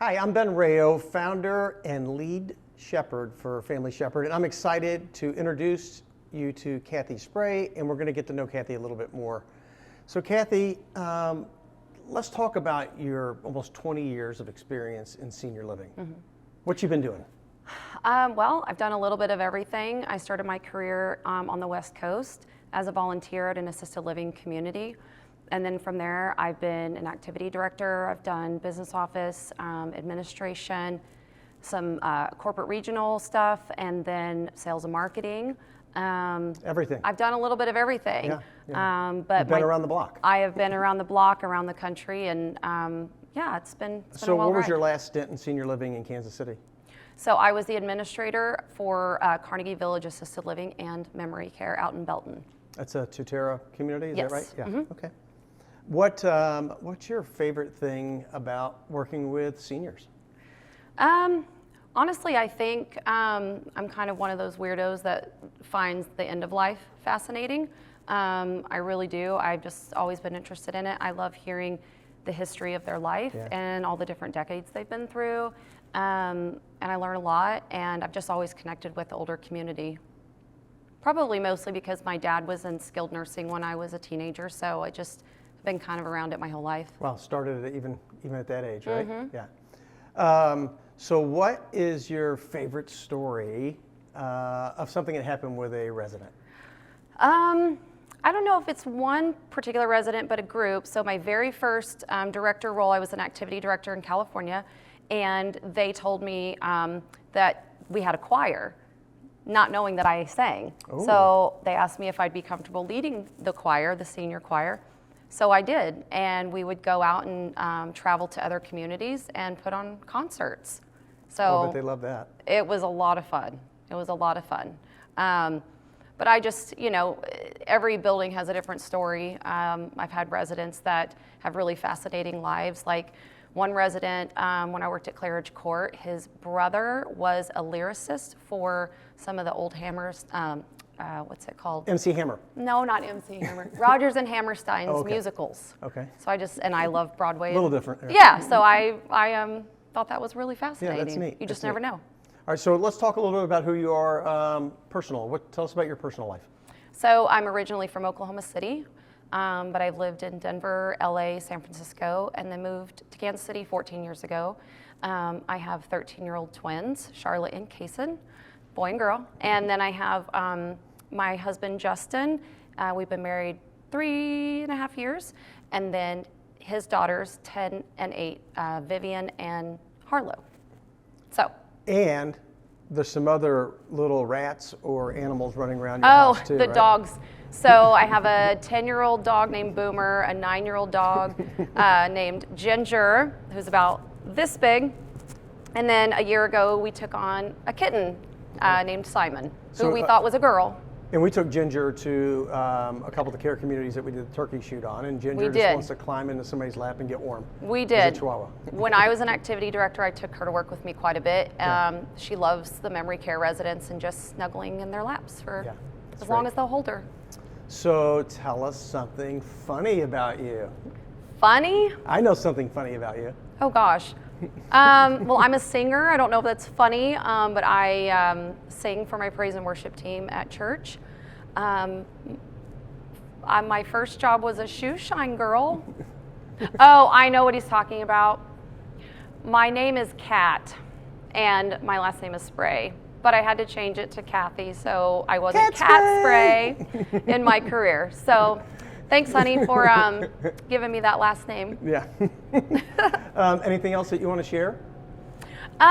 Hi, I'm Ben Rayo, founder and lead shepherd for Family Shepherd, and I'm excited to introduce you to Kathi Spray, and we're going to get to know Kathi a little bit more. So Kathi, let's talk about your almost 20 years of experience in senior living. Mm-hmm. What you been doing? Well, I've done a little bit of everything. I started my career on the West Coast as a volunteer at an assisted living community. And then from there, I've been an activity director. I've done business office, administration, some corporate regional stuff, and then sales and marketing. Everything. I've done a little bit of everything. Yeah. But you've been around the block. I have been around the block, around the country, and yeah, it's been a So wild what was ride. your last stint in senior living in Kansas City? So I was the administrator for Carnegie Village Assisted Living and Memory Care out in Belton. That's a Tutera community, is Yes. that right? Yeah. Mm-hmm. Okay. What's your favorite thing about working with seniors? Honestly, I think I'm kind of one of those weirdos that finds the end of life fascinating. I really do. I've just always been interested in it. I love hearing the history of their life and all the different decades they've been through. And I learn a lot, and I've just always connected with the older community. Probably mostly because my dad was in skilled nursing when I was a teenager, so I just been kind of around it my whole life. Well, started it even at that age, right? Mm-hmm. Yeah. So what is your favorite story of something that happened with a resident? I don't know if it's one particular resident, but a group. So my very first director role, I was an activity director in California, and they told me that we had a choir, not knowing that I sang. Ooh. So they asked me if I'd be comfortable leading the choir, the senior choir. So I did, and we would go out and travel to other communities and put on concerts. So but they love that. It was a lot of fun. It was a lot of fun. But I just, every building has a different story. I've had residents that have really fascinating lives. Like one resident, when I worked at Claridge Court, his brother was a lyricist for some of the old Hammers, what's it called? MC Hammer. No, not MC Hammer. Rodgers and Hammerstein's musicals. Okay. So I love Broadway. A little different. Yeah, so I thought that was really fascinating. Yeah, that's neat. You just That's never neat. know. All right, so let's talk a little bit about who you are personal. Tell us about your personal life. So I'm originally from Oklahoma City, but I've lived in Denver, LA, San Francisco, and then moved to Kansas City 14 years ago. I have 13-year-old twins, Charlotte and Kason, boy and girl. And then I have my husband, Justin. We've been married 3.5 years. And then his daughters, 10 and 8, Vivian and Harlow. So. And there's some other little rats or animals running around your house too, the right? dogs. So I have a 10-year-old dog named Boomer, a 9-year-old dog named Ginger, who's about this big. And then a year ago, we took on a kitten named Simon, who we thought was a girl. And we took Ginger to a couple of the care communities that we did the turkey shoot on, and Ginger just wants to climb into somebody's lap and get warm. We did. She's a Chihuahua. When I was an activity director, I took her to work with me quite a bit. She loves the memory care residents and just snuggling in their laps for as long as they'll hold her. So tell us something funny about you. Funny? I know something funny about you. Oh gosh. Well, I'm a singer. I don't know if that's funny, but I sing for my praise and worship team at church. My first job was a shoe shine girl. Oh, I know what he's talking about. My name is Kat, and my last name is Spray, but I had to change it to Kathi, so I wasn't Kat Spray in my career. So thanks, honey, for giving me that last name. Yeah. Anything else that you want to share? Maybe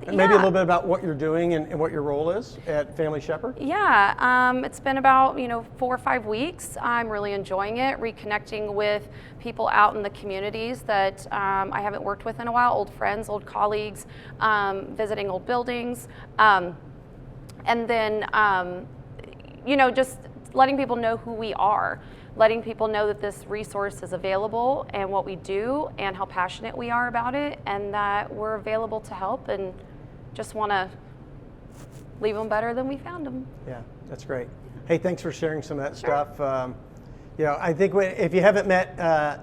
a Yeah. little bit about what you're doing and what your role is at Family Shepherd? Yeah, it's been about 4 or 5 weeks. I'm really enjoying it, reconnecting with people out in the communities that I haven't worked with in a while, old friends, old colleagues, visiting old buildings, and then just letting people know who we are. Letting people know that this resource is available and what we do and how passionate we are about it, and that we're available to help and just want to leave them better than we found them. Yeah, that's great. Hey, thanks for sharing some of that stuff. I think if you haven't met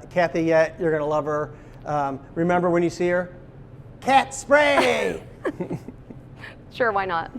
Kathi yet, you're going to love her. Remember when you see her, Cat Spray. Sure, why not?